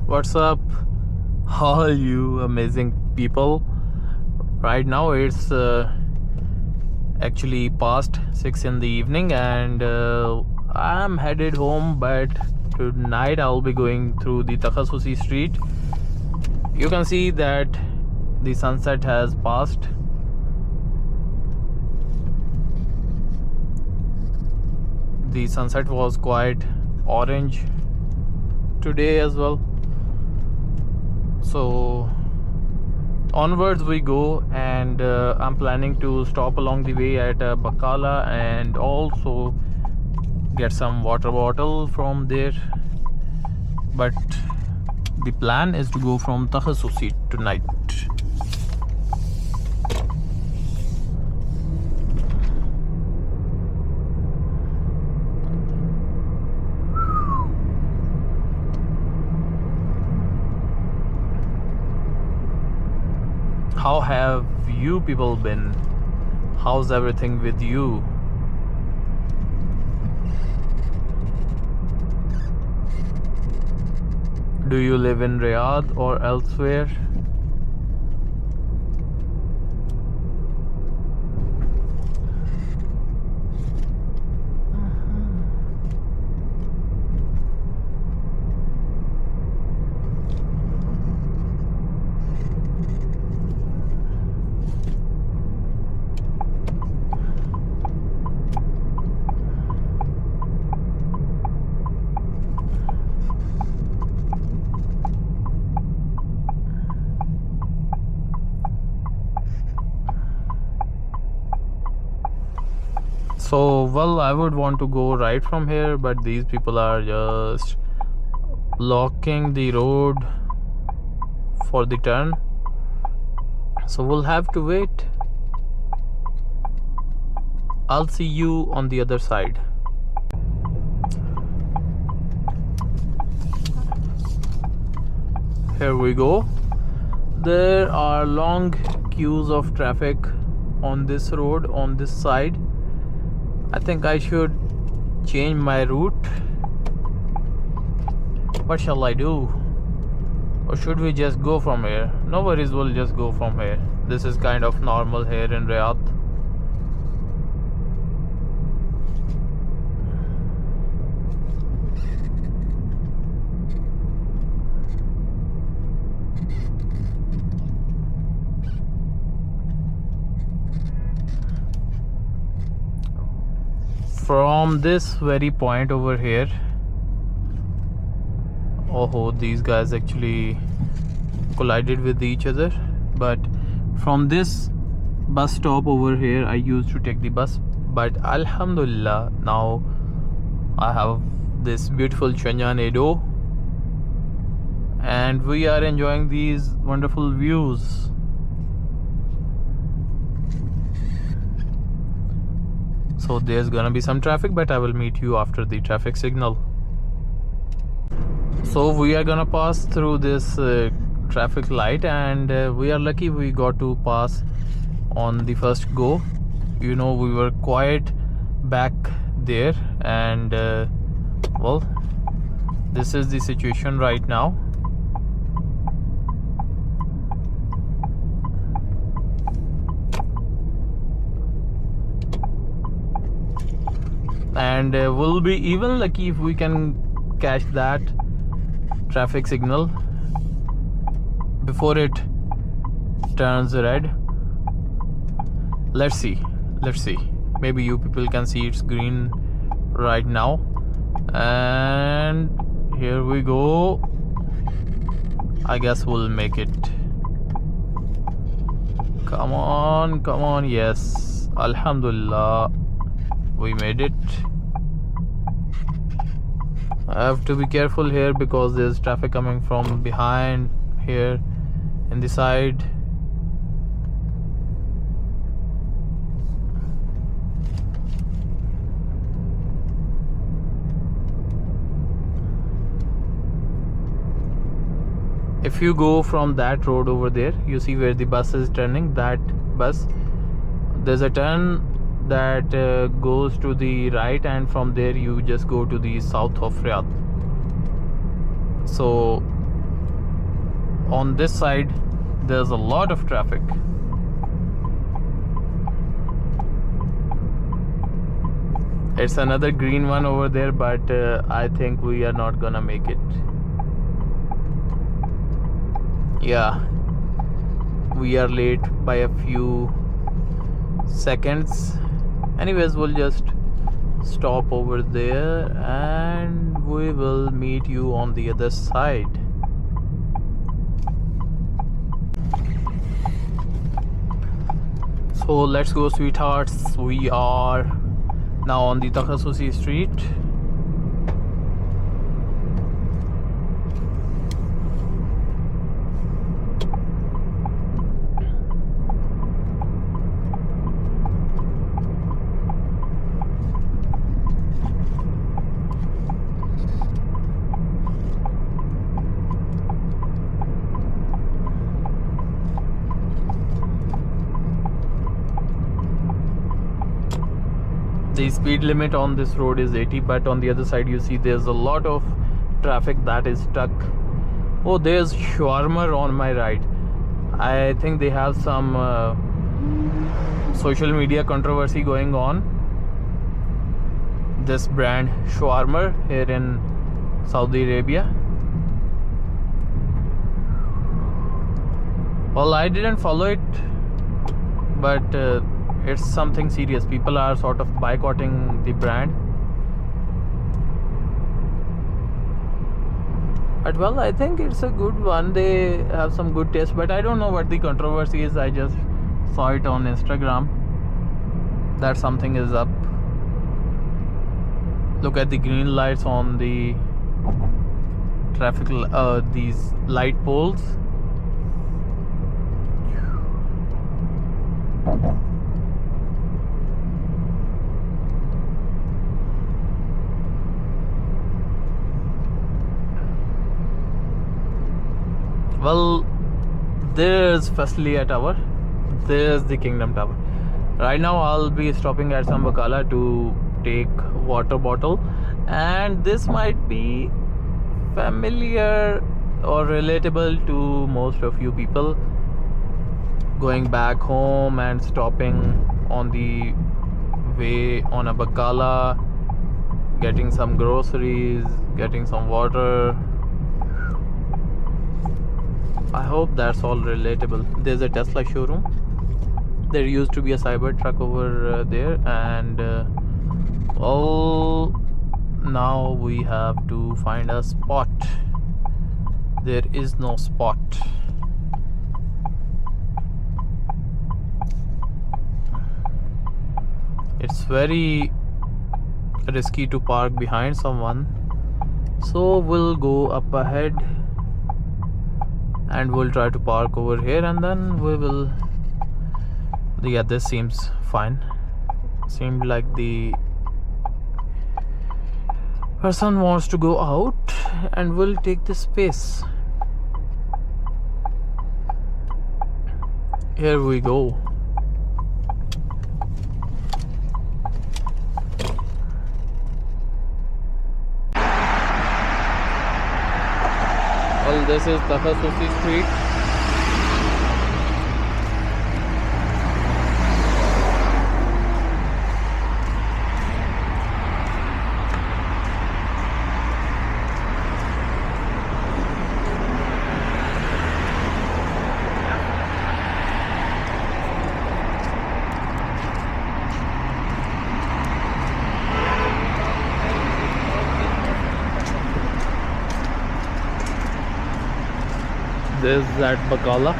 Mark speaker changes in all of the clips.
Speaker 1: What's up, all you amazing people? Right now it's actually past 6 in the evening, and I'm headed home, but tonight I'll be going through the Takhassusi Street. You can see that the sunset has passed. The sunset was quite orange today as well. So onwards we go, and I'm planning to stop along the way at Baqala and also get some water bottle from there. But the plan is to go from Takhassusi tonight. How have you people been? How's everything with you? Do you live in Riyadh or elsewhere? So, well, I would want to go right from here, but these people are just blocking the road for the turn. So we'll have to wait. I'll see you on the other side. Here we go. There are long queues of traffic on this road, on this side. I think I should change my route. What shall I do? Or should we just go from here? No worries, we'll just go from here. This is kind of normal here in Riyadh. From this very point over here, oh, these guys actually collided with each other. But from this bus stop over here, I used to take the bus, but alhamdulillah, now I have this beautiful Changan Eado, and we are enjoying these wonderful views. So there's gonna be some traffic, but I will meet you after the traffic signal. So we are gonna pass through this traffic light, and we are lucky we got to pass on the first go. You know, we were quite back there, and well, this is the situation right now. And we'll be even lucky if we can catch that traffic signal before it turns red. Let's see. Maybe you people can see it's green right now. And here we go. I guess we'll make it. Come on. Yes, alhamdulillah, we made it. I have to be careful here because there's traffic coming from behind here in the side. If you go from that road over there, you see where the bus is turning, that bus, there's a turn that goes to the right, and from there you just go to the south of Riyadh. So on this side there's a lot of traffic. It's another green one over there, but I think we are not gonna make it. Yeah, we are late by a few seconds. Anyways, we'll just stop over there and we will meet you on the other side. So let's go, sweethearts. We are now on the Takhassusi Street. The speed limit on this road is 80, but on the other side you see there's a lot of traffic that is stuck. Oh, there's shawarma on my right. I think they have some social media controversy going on. This brand shawarma here in Saudi Arabia. Well, I didn't follow it, but it's something serious. People are sort of boycotting the brand. But well, I think it's a good one. They have some good taste, but I don't know what the controversy is. I just saw it on Instagram that something is up. Look at the green lights on the traffic, these light poles. Well, there's Fasliya Tower, there's the Kingdom Tower. Right now I'll be stopping at some Baqala to take water bottle, and this might be familiar or relatable to most of you people going back home and stopping on the way on a Baqala, getting some groceries, getting some water. I hope that's all relatable. There's a Tesla showroom. There used to be a Cybertruck over there, and well, now we have to find a spot. There is no spot. It's very risky to park behind someone, so we'll go up ahead and we'll try to park over here, and then we will. Yeah, this seems fine. Seemed like the person wants to go out, and we'll take this space. Here we go. Well, this is Takhassusi Street. This is at Baqala.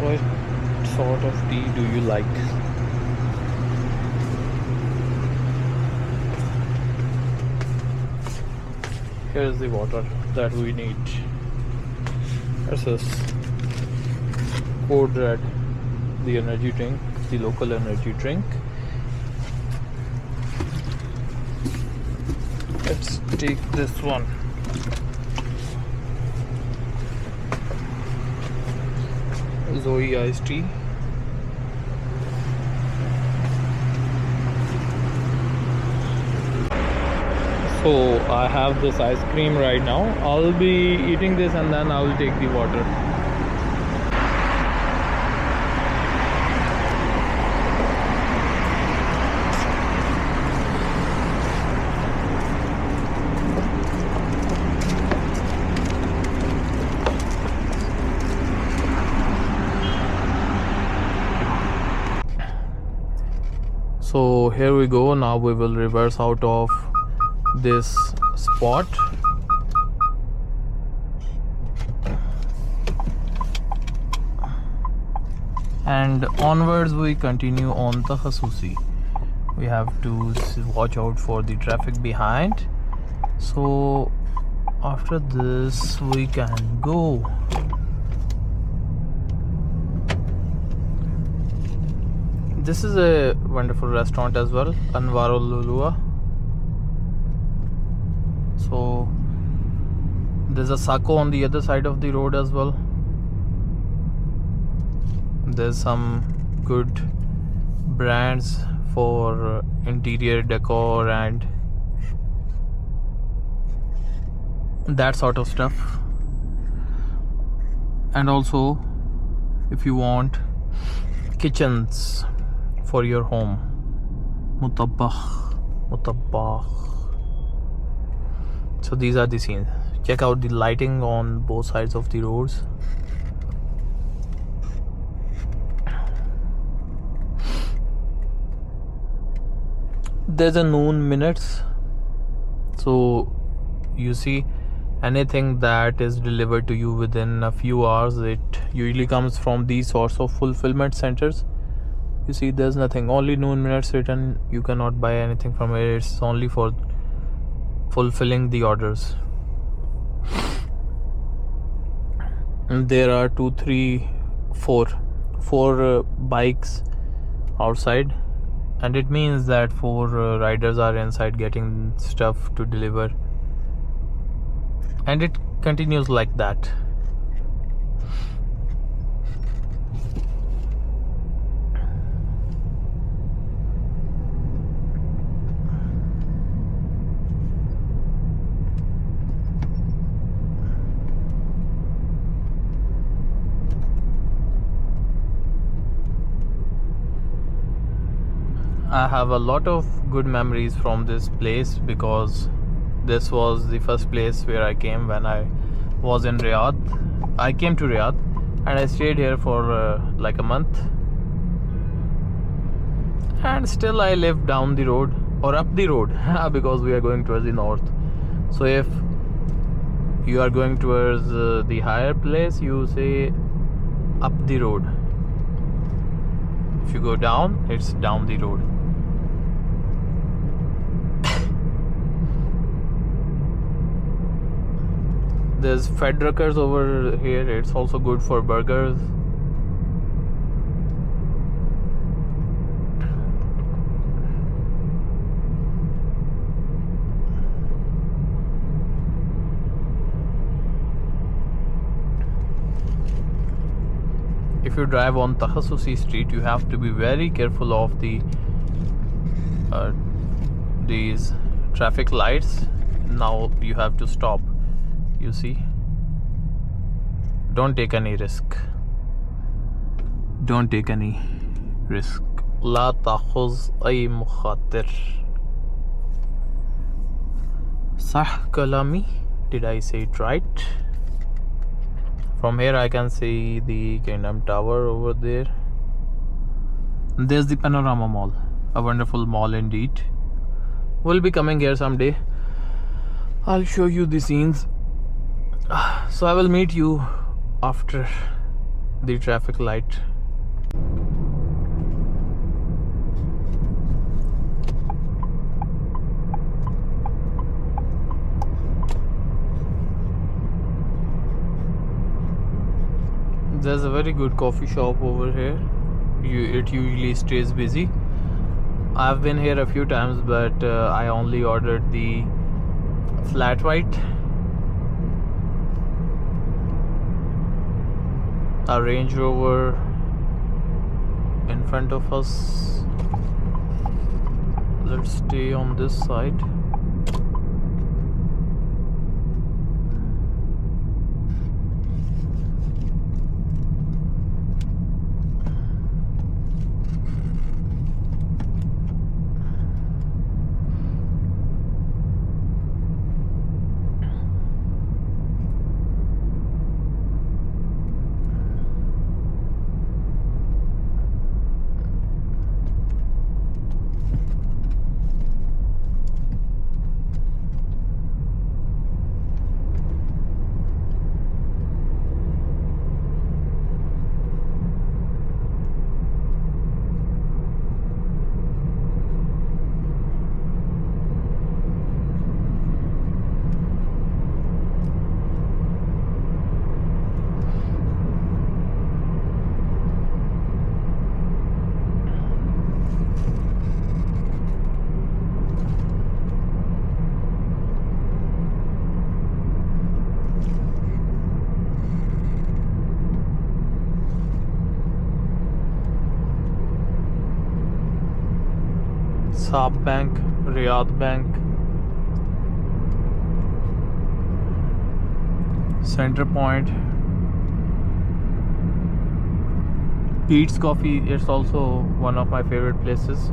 Speaker 1: What sort of tea do you like? Here's the water that we need. This is Code Red, the energy drink, the local energy drink. Let's take this one. Zoe iced tea. So I have this ice cream right now. I'll be eating this and then I'll take the water. So here we go. Now we will reverse out of this spot. And onwards we continue on Takhassusi. We have to watch out for the traffic behind. So after this we can go. This is a wonderful restaurant as well, Anwarul Lulua. So there's a Sako on the other side of the road as well. There's some good brands for interior decor and that sort of stuff. And also if you want kitchens for your home, mutabbakh. So these are the scenes. Check out the lighting on both sides of the roads. There's a noon minutes, so you see anything that is delivered to you within a few hours, it usually comes from these sorts of fulfillment centers. You see there's nothing, only noon minutes written. You cannot buy anything from it. It's only for fulfilling the orders. And there are 4 bikes outside, and it means that 4 riders are inside getting stuff to deliver, and it continues like that. I have a lot of good memories from this place because this was the first place where I came when I was in Riyadh. I came to Riyadh and I stayed here for like a month, and still I live down the road or up the road because we are going towards the north. So if you are going towards the higher place, you say up the road. If you go down, it's down the road. There's Fedruckers over here. It's also good for burgers. If you drive on Takhassusi Street, you have to be very careful of these traffic lights. Now you have to stop. You see, don't take any risk. Don't take any risk. La takhuz ay mukhatir. Sah kalami. Did I say it right? From here I can see the Kingdom Tower over there. There's the Panorama Mall, a wonderful mall indeed. We'll be coming here someday. I'll show you the scenes. So I will meet you after the traffic light. There's a very good coffee shop over here. It usually stays busy. I've been here a few times, but I only ordered the flat white, a Range Rover in front of us. Let's stay on this side. Saab Bank, Riyadh Bank, Center Point, Pete's Coffee. It's also one of my favorite places.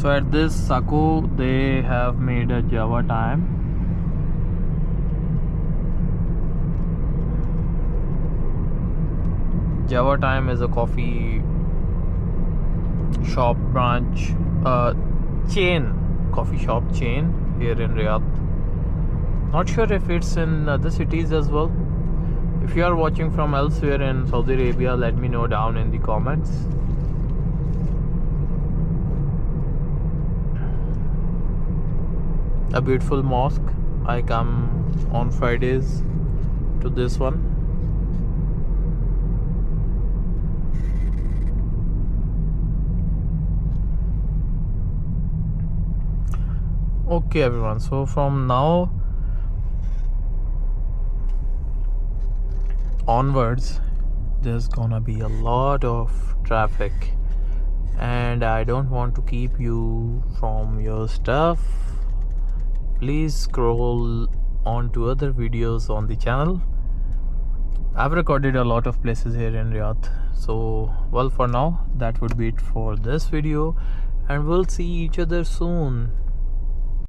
Speaker 1: So at this Sako, they have made a Java time. Java time is a coffee shop branch, chain, coffee shop chain here in Riyadh. Not sure if it's in other cities as well. If you are watching from elsewhere in Saudi Arabia, let me know down in the comments. A beautiful mosque. I come on Fridays to this one. Okay everyone, so from now onwards there's gonna be a lot of traffic and I don't want to keep you from your stuff. Please scroll on to other videos on the channel. I've recorded a lot of places here in Riyadh. So well, for now that would be it for this video and we'll see each other soon.